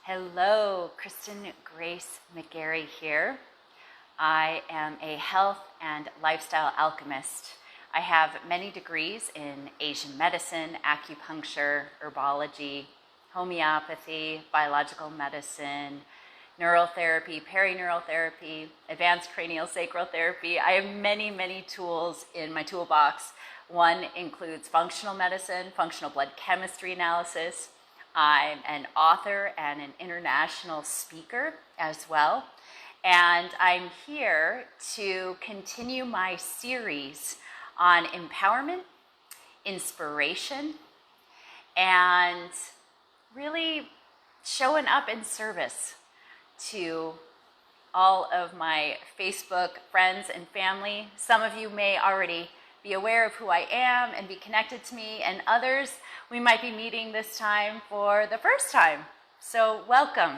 Hello, Kristin Grayce McGary here. I am a health and lifestyle alchemist. I have many degrees in Asian medicine, acupuncture, herbology, homeopathy, biological medicine, neural therapy, perineural therapy, advanced cranial sacral therapy. I have many tools in my toolbox. One includes functional medicine, functional blood chemistry analysis. I'm an author and an international speaker as well. And I'm here to continue my series on empowerment, inspiration, and really showing up in service to all of my Facebook friends and family. Some of you may already be aware of who I am and be connected to me, and others we might be meeting this time for the first time. So welcome.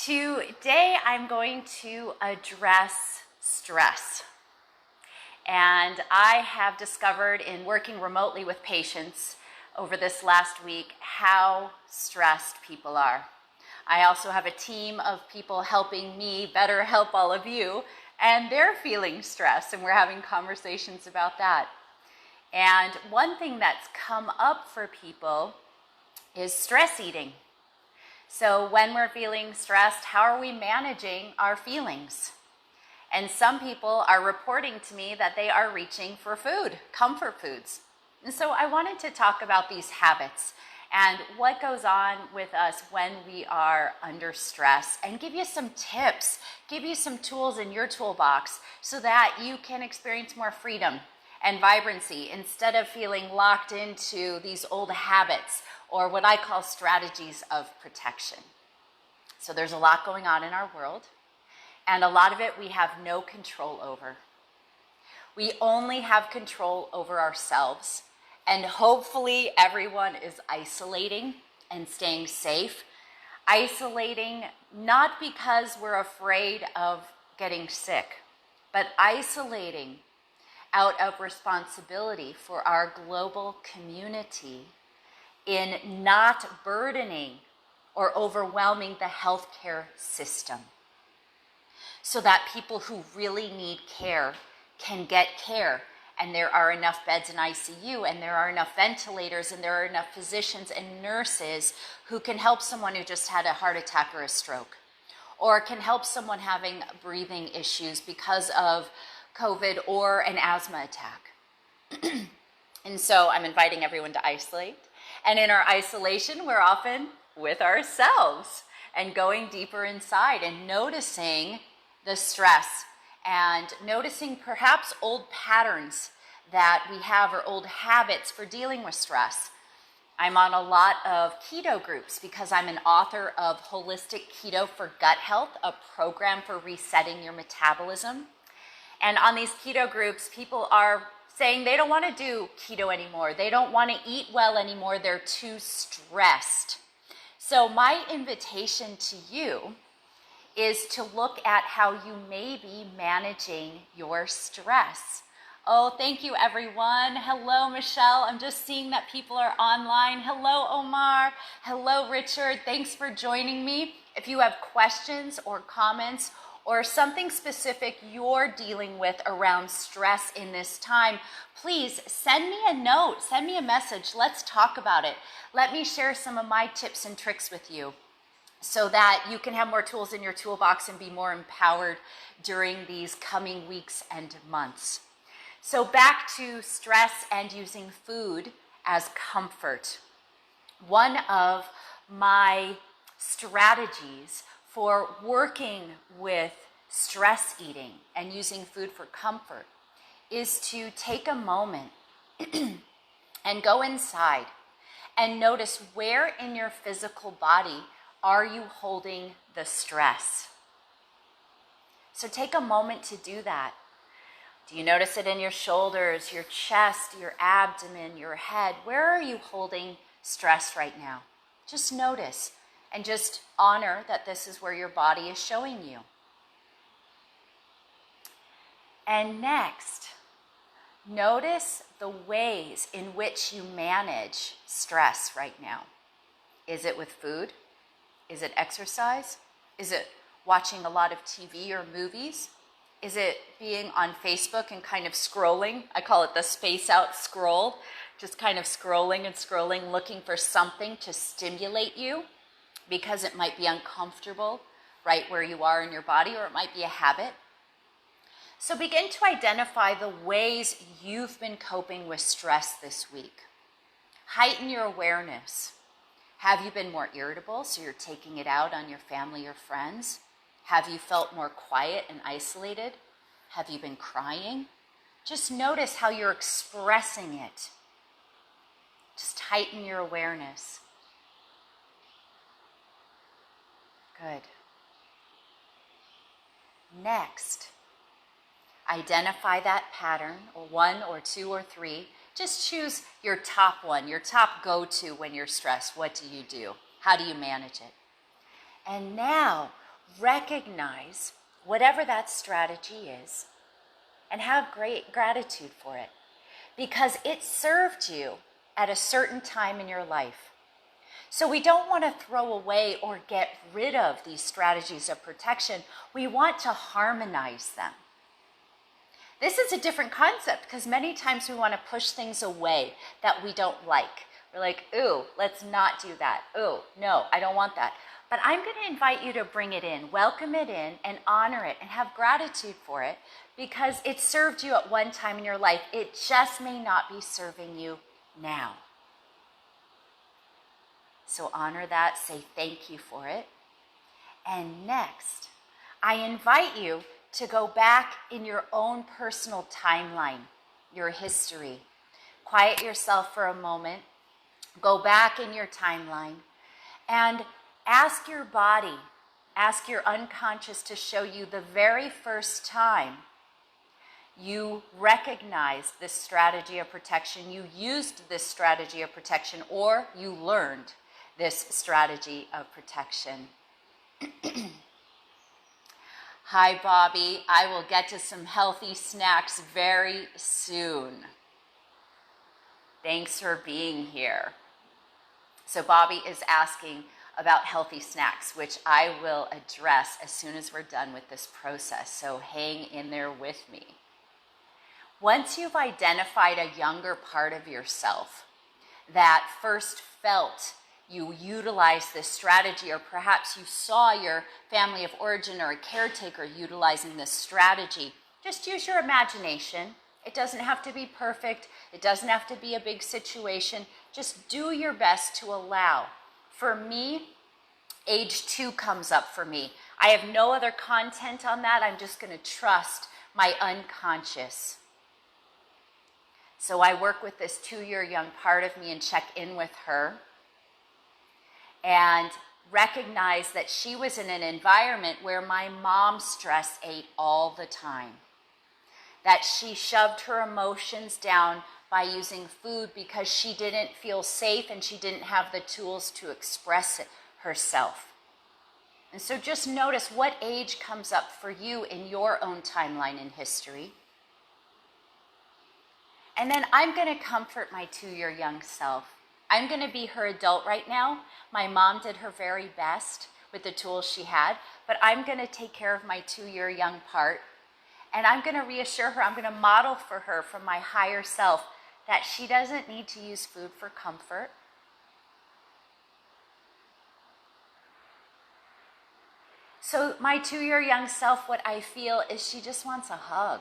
Today I'm going to address stress. And I have discovered in working remotely with patients over this last week how stressed people are. I also have a team of people helping me better help all of you, and they're feeling stress, and we're having conversations about that. And one thing that's come up for people is stress eating. So when we're feeling stressed, how are we managing our feelings? And some people are reporting to me that they are reaching for food, comfort foods. And so I wanted to talk about these habits and what goes on with us when we are under stress, and give you some tips, give you some tools in your toolbox so that you can experience more freedom and vibrancy instead of feeling locked into these old habits or what I call strategies of protection. So there's a lot going on in our world, and a lot of it we have no control over. We only have control over ourselves. And hopefully everyone is isolating and staying safe. Isolating not because we're afraid of getting sick, but isolating out of responsibility for our global community in not burdening or overwhelming the healthcare system, so that people who really need care can get care. And there are enough beds in ICU, and there are enough ventilators, and there are enough physicians and nurses who can help someone who just had a heart attack or a stroke, or can help someone having breathing issues because of COVID or an asthma attack. And so I'm inviting everyone to isolate. And in our isolation, we're often with ourselves and going deeper inside and noticing the stress, and noticing perhaps old patterns that we have or old habits for dealing with stress. I'm on a lot of keto groups because I'm an author of Holistic Keto for Gut Health, a program for resetting your metabolism. And on these keto groups, people are saying they don't want to do keto anymore. They don't want to eat well anymore. They're too stressed. So my invitation to you is to look at how you may be managing your stress. Oh, thank you, everyone. Hello, Michelle. I'm just seeing that people are online. Hello, Omar. Hello, Richard. Thanks for joining me. If you have questions or comments or something specific you're dealing with around stress in this time, please send me a note, send me a message. Let's talk about it. Let me share some of my tips and tricks with you, so that you can have more tools in your toolbox and be more empowered during these coming weeks and months. So back to stress and using food as comfort. One of my strategies for working with stress eating and using food for comfort is to take a moment and go inside and notice where in your physical body are you holding the stress? So take a moment to do that. Do you notice it in your shoulders, your chest, your abdomen, your head? Where are you holding stress right now? Just notice and just honor that this is where your body is showing you. And next, notice the ways in which you manage stress right now. Is it with food? Is it exercise? Is it watching a lot of TV or movies? Is it being on Facebook and kind of scrolling? I call it the space out scroll. Just kind of scrolling and scrolling, looking for something to stimulate you because it might be uncomfortable right where you are in your body, or it might be a habit. So begin to identify the ways you've been coping with stress this week. Heighten your awareness. Have you been more irritable, so you're taking it out on your family or friends? Have you felt more quiet and isolated? Have you been crying? Just notice how you're expressing it. Just heighten your awareness. Good. Next, identify that pattern, or one or two or three. Just choose your top one, your top go-to when you're stressed. What do you do? How do you manage it? And now, recognize whatever that strategy is and have great gratitude for it, because it served you at a certain time in your life. So we don't want to throw away or get rid of these strategies of protection. We want to harmonize them. This is a different concept because many times we want to push things away that we don't like. We're like, ooh, let's not do that. Ooh, no, I don't want that. But I'm going to invite you to bring it in, welcome it in, and honor it, and have gratitude for it, because it served you at one time in your life. It just may not be serving you now. So honor that, say thank you for it. And next, I invite you to go back in your own personal timeline, your history. Quiet yourself for a moment, go back in your timeline, and ask your body, ask your unconscious to show you the very first time you recognized this strategy of protection, you used this strategy of protection, or you learned this strategy of protection. Hi, Bobby. I will get to some healthy snacks very soon. Thanks for being here. So Bobby is asking about healthy snacks, which I will address as soon as we're done with this process. So hang in there with me. Once you've identified a younger part of yourself that first felt you utilize this strategy, or perhaps you saw your family of origin or a caretaker utilizing this strategy, just use your imagination. It doesn't have to be perfect. It doesn't have to be a big situation. Just do your best to allow. For me, age 2 comes up for me. I have no other content on that. I'm just going to trust my unconscious. So I work with this 2-year young part of me and check in with her and recognize that she was in an environment where my mom stress ate all the time. That she shoved her emotions down by using food because she didn't feel safe and she didn't have the tools to express it herself. And so just notice what age comes up for you in your own timeline in history. And then I'm going to comfort my 2-year young self. I'm going to be her adult right now. My mom did her very best with the tools she had, but I'm going to take care of my 2-year young part. And I'm going to reassure her, I'm going to model for her from my higher self that she doesn't need to use food for comfort. So my 2-year young self, what I feel is she just wants a hug.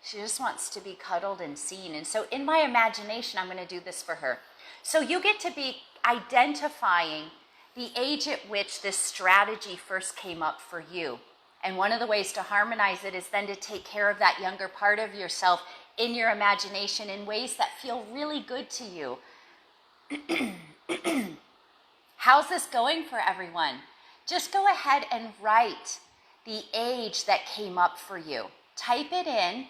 She just wants to be cuddled and seen. And so in my imagination, I'm going to do this for her. So you get to be identifying the age at which this strategy first came up for you. And one of the ways to harmonize it is then to take care of that younger part of yourself in your imagination in ways that feel really good to you. How's this going for everyone? Just go ahead and write the age that came up for you. Type it in.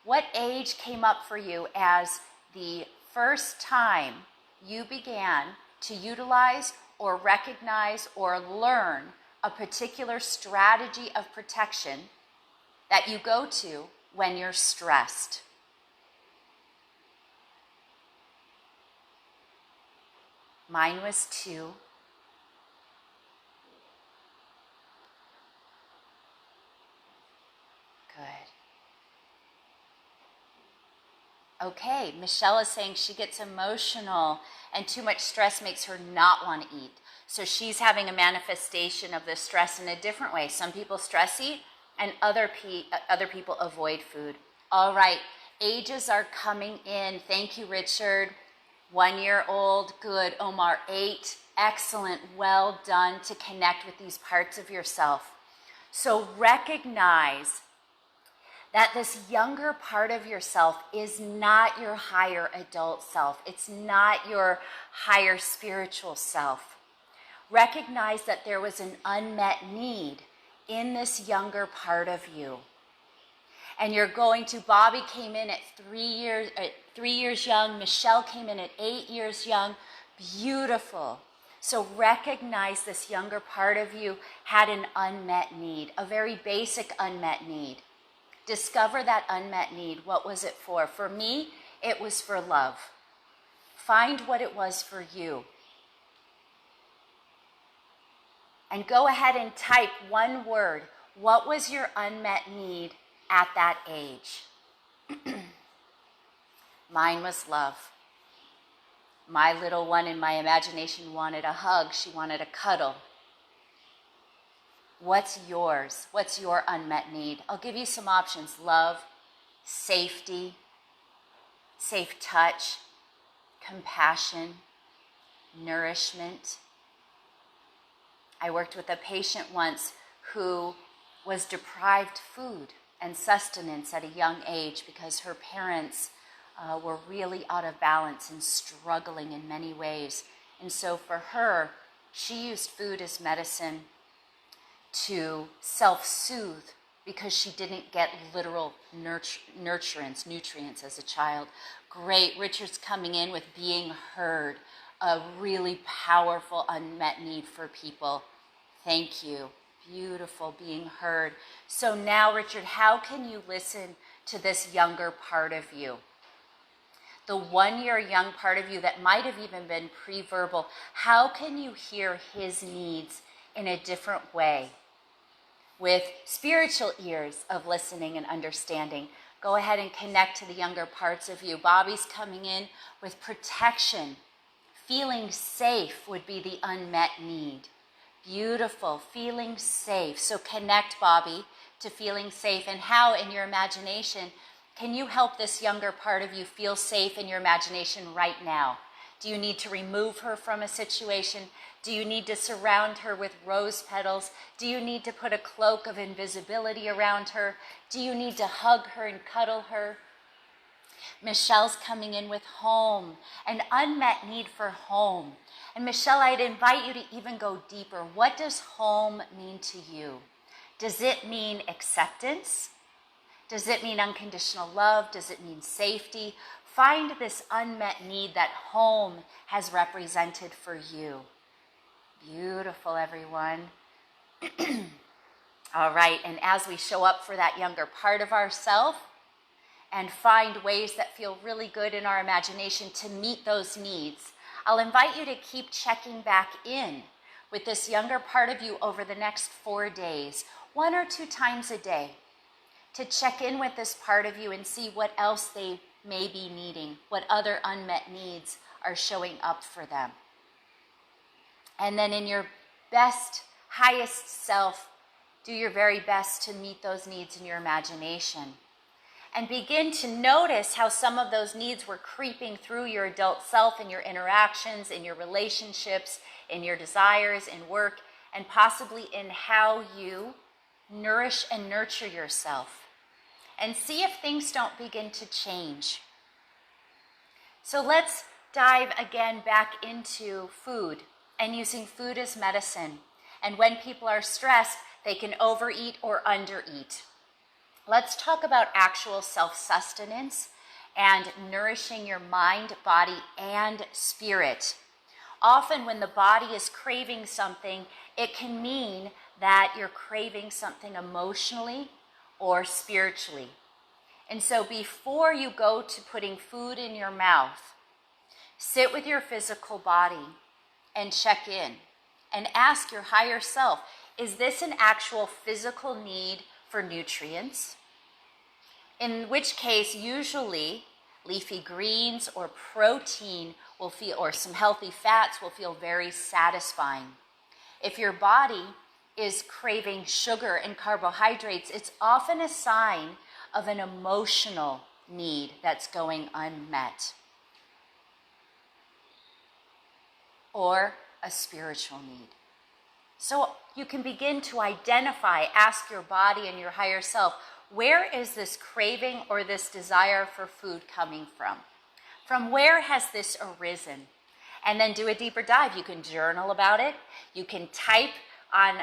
What age came up for you as the first time you began to utilize or recognize or learn a particular strategy of protection that you go to when you're stressed? Mine was 2. Okay, Michelle is saying she gets emotional and too much stress makes her not want to eat. So she's having a manifestation of the stress in a different way. Some people stress eat and other people avoid food. All right, ages are coming in. Thank you, Richard. 1 year old, good. Omar, 8, excellent, well done to connect with these parts of yourself. So recognize that this younger part of yourself is not your higher adult self. It's not your higher spiritual self. Recognize that there was an unmet need in this younger part of you. And you're going to, Bobby came in at 3 years young, Michelle came in at 8 years young, beautiful. So recognize this younger part of you had an unmet need, a very basic unmet need. Discover that unmet need. What was it for? For me, it was for love. Find what it was for you. And go ahead and type one word. What was your unmet need at that age? Mine was love. My little one in my imagination wanted a hug. She wanted a cuddle. What's yours? What's your unmet need? I'll give you some options. Love, safety, safe touch, compassion, nourishment. I worked with a patient once who was deprived food and sustenance at a young age because her parents were really out of balance and struggling in many ways. And so for her, she used food as medicine to self-soothe because she didn't get literal nutrients as a child. Great, Richard's coming in with being heard, a really powerful unmet need for people. Thank you. Beautiful, being heard. So now, Richard, how can you listen to this younger part of you? The 1 year young part of you that might have even been pre-verbal, how can you hear his needs in a different way? With spiritual ears of listening and understanding. Go ahead and connect to the younger parts of you. Bobby's coming in with protection. Feeling safe would be the unmet need. Beautiful, feeling safe. So connect, Bobby, to feeling safe. And how in your imagination can you help this younger part of you feel safe in your imagination right now? Do you need to remove her from a situation? Do you need to surround her with rose petals? Do you need to put a cloak of invisibility around her? Do you need to hug her and cuddle her? Michelle's coming in with home, an unmet need for home. And Michelle, I'd invite you to even go deeper. What does home mean to you? Does it mean acceptance? Does it mean unconditional love? Does it mean safety? Find this unmet need that home has represented for you. Beautiful, everyone. All right, and as we show up for that younger part of ourselves and find ways that feel really good in our imagination to meet those needs, I'll invite you to keep checking back in with this younger part of you over the next 4 days, 1 or 2 times a day, to check in with this part of you and see what else they may be needing, what other unmet needs are showing up for them. And then in your best, highest self, do your very best to meet those needs in your imagination. And begin to notice how some of those needs were creeping through your adult self in your interactions, in your relationships, in your desires, in work, and possibly in how you nourish and nurture yourself. And see if things don't begin to change. So let's dive again back into food and using food as medicine. And when people are stressed, they can overeat or undereat. Let's talk about actual self-sustenance and nourishing your mind, body, and spirit. Often when the body is craving something, it can mean that you're craving something emotionally or spiritually. And so before you go to putting food in your mouth, sit with your physical body and check in and ask your higher self, is this an actual physical need for nutrients? In which case, usually leafy greens or protein will feel, or some healthy fats will feel very satisfying. If your body is craving sugar and carbohydrates, it's often a sign of an emotional need that's going unmet, or a spiritual need. So you can begin to identify, ask your body and your higher self, where is this craving or this desire for food coming from? From where has this arisen? And then do a deeper dive. You can journal about it. You can type on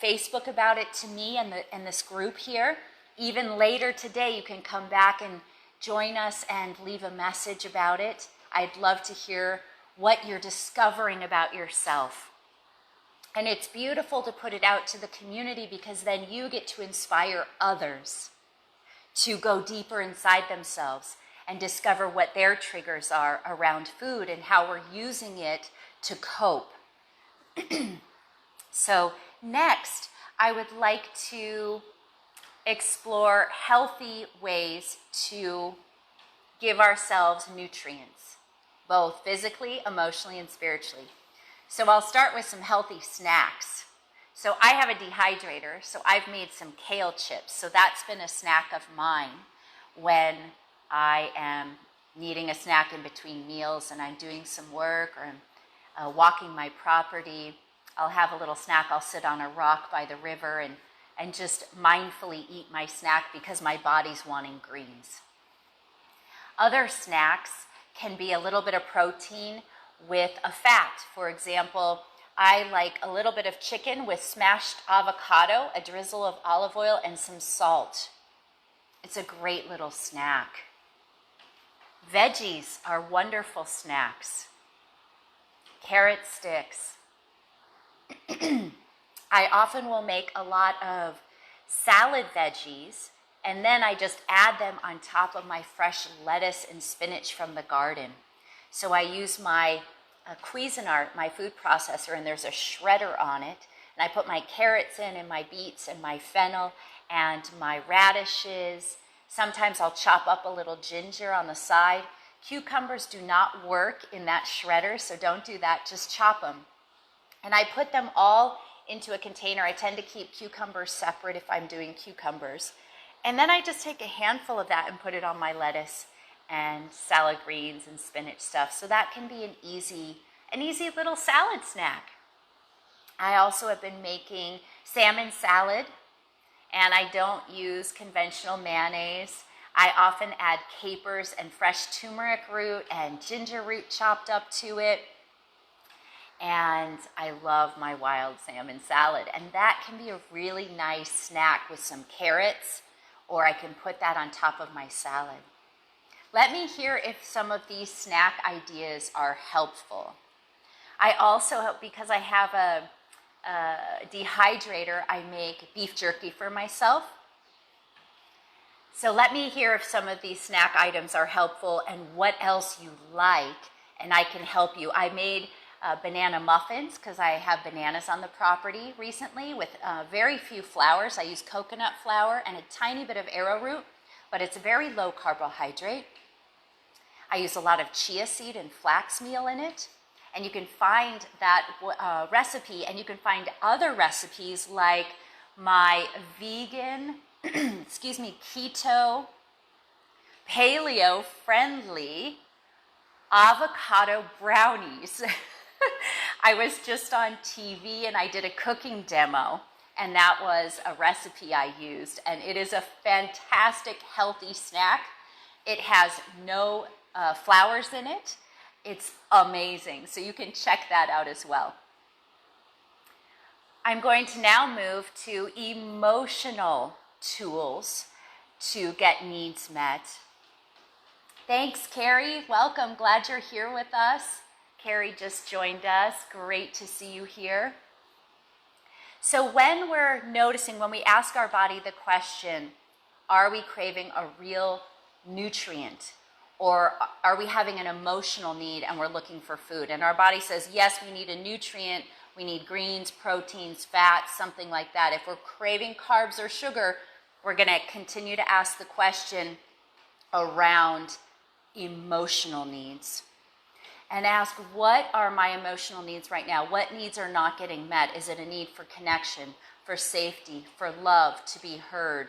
Facebook about it to me and this group here. Even later today, you can come back and join us and leave a message about it. I'd love to hear what you're discovering about yourself. And it's beautiful to put it out to the community, because then you get to inspire others to go deeper inside themselves and discover what their triggers are around food and how we're using it to cope. So next, I would like to explore healthy ways to give ourselves nutrients, both physically, emotionally, and spiritually. So I'll start with some healthy snacks. So I have a dehydrator, so I've made some kale chips. So that's been a snack of mine when I am needing a snack in between meals and I'm doing some work or I'm walking my property. I'll have a little snack. I'll sit on a rock by the river and just mindfully eat my snack because my body's wanting greens. Other snacks can be a little bit of protein with a fat. For example, I like a little bit of chicken with smashed avocado, a drizzle of olive oil, and some salt. It's a great little snack. Veggies are wonderful snacks. Carrot sticks. I often will make a lot of salad veggies, and then I just add them on top of my fresh lettuce and spinach from the garden. So I use my Cuisinart, my food processor, and there's a shredder on it. And I put my carrots in and my beets and my fennel and my radishes. Sometimes I'll chop up a little ginger on the side. Cucumbers do not work in that shredder, so don't do that. Just chop them. And I put them all into a container. I tend to keep cucumbers separate if I'm doing cucumbers. And then I just take a handful of that and put it on my lettuce and salad greens and spinach stuff. So that can be an easy little salad snack. I also have been making salmon salad, and I don't use conventional mayonnaise. I often add capers and fresh turmeric root and ginger root chopped up to it. And I love my wild salmon salad. And that can be a really nice snack with some carrots, or I can put that on top of my salad. Let me hear if some of these snack ideas are helpful. I also, because I have a dehydrator, I make beef jerky for myself. So let me hear if some of these snack items are helpful and what else you like, and I can help you. I made banana muffins because I have bananas on the property recently with very few flours. I use coconut flour and a tiny bit of arrowroot, but it's a very low carbohydrate. I use a lot of chia seed and flax meal in it. And you can find that recipe, and you can find other recipes like my vegan, keto, paleo-friendly avocado brownies. I was just on TV and I did a cooking demo, and that was a recipe I used. And it is a fantastic, healthy snack. It has no flours in it. It's amazing. So you can check that out as well. I'm going to now move to emotional tools to get needs met. Thanks, Carrie. Welcome. Glad you're here with us. Carrie just joined us. Great to see you here. So when we're noticing, when we ask our body the question, are we craving a real nutrient? Or are we having an emotional need and we're looking for food? And our body says, yes, we need a nutrient. We need greens, proteins, fats, something like that. If we're craving carbs or sugar, we're going to continue to ask the question around emotional needs. And ask, what are my emotional needs right now? What needs are not getting met? Is it a need for connection, for safety, for love, to be heard?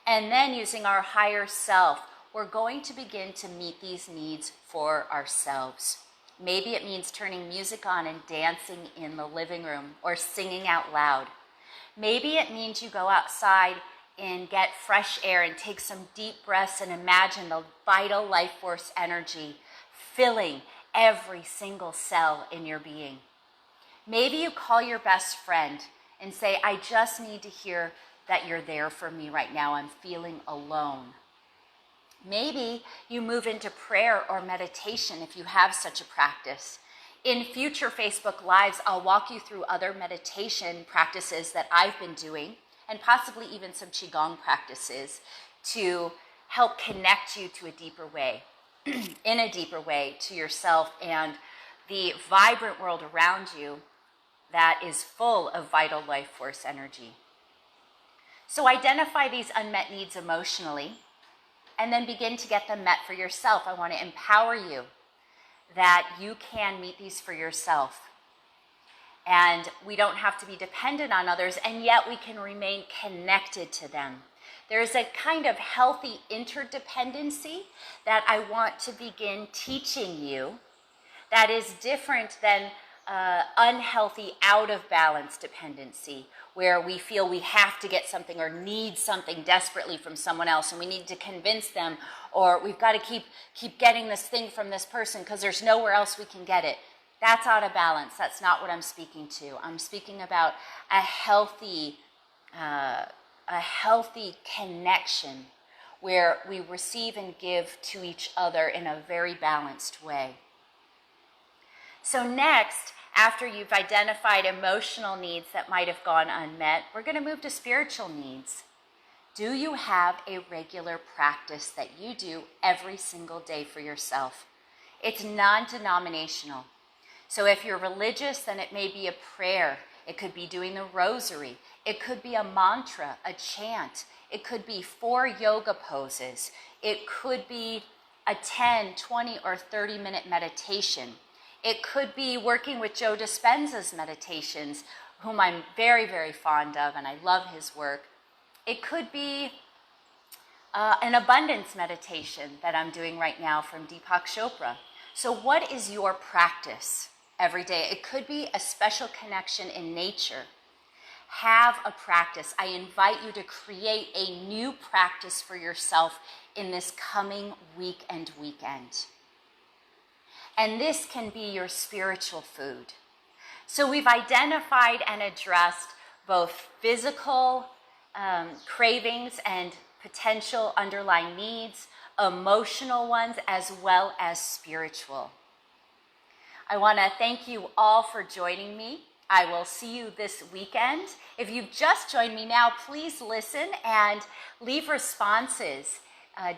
And then using our higher self, we're going to begin to meet these needs for ourselves. Maybe it means turning music on and dancing in the living room or singing out loud. Maybe it means you go outside and get fresh air and take some deep breaths and imagine the vital life force energy filling every single cell in your being. Maybe you call your best friend and say, I just need to hear that you're there for me right now. I'm feeling alone. Maybe you move into prayer or meditation if you have such a practice. In future Facebook Lives, I'll walk you through other meditation practices that I've been doing, and possibly even some Qigong practices to help connect you to a deeper way, in a deeper way to yourself and the vibrant world around you that is full of vital life force energy. So identify these unmet needs emotionally and then begin to get them met for yourself. I want to empower you that you can meet these for yourself. And we don't have to be dependent on others, and yet we can remain connected to them. There's a kind of healthy interdependency that I want to begin teaching you that is different than unhealthy out of balance dependency, where we feel we have to get something or need something desperately from someone else and we need to convince them, or we've got to keep getting this thing from this person because there's nowhere else we can get it. That's out of balance. That's not what I'm speaking to. I'm speaking about a healthy connection where we receive and give to each other in a very balanced way. So next, after you've identified emotional needs that might have gone unmet, we're going to move to spiritual needs. Do you have a regular practice that you do every single day for yourself? It's non-denominational. So if you're religious, then it may be a prayer. It could be doing the rosary. It could be a mantra, a chant. It could be 4 yoga poses. It could be a 10, 20, or 30-minute meditation. It could be working with Joe Dispenza's meditations, whom I'm very, very fond of, and I love his work. It could be an abundance meditation that I'm doing right now from Deepak Chopra. So what is your practice every day? It could be a special connection in nature. Have a practice. I invite you to create a new practice for yourself in this coming week and weekend. And this can be your spiritual food. So we've identified and addressed both physical cravings and potential underlying needs, emotional ones, as well as spiritual. I want to thank you all for joining me. I will see you this weekend. If you've just joined me now, please listen and leave responses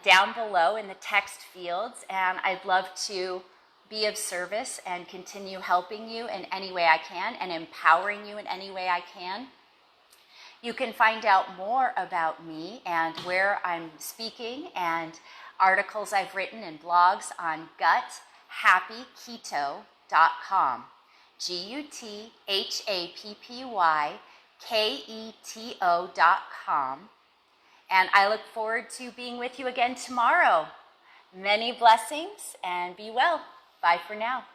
down below in the text fields, and I'd love to be of service and continue helping you in any way I can and empowering you in any way I can. You can find out more about me and where I'm speaking and articles I've written and blogs on guthappyketo.com. guthappyketo.com. And I look forward to being with you again tomorrow. Many blessings and be well. Bye for now.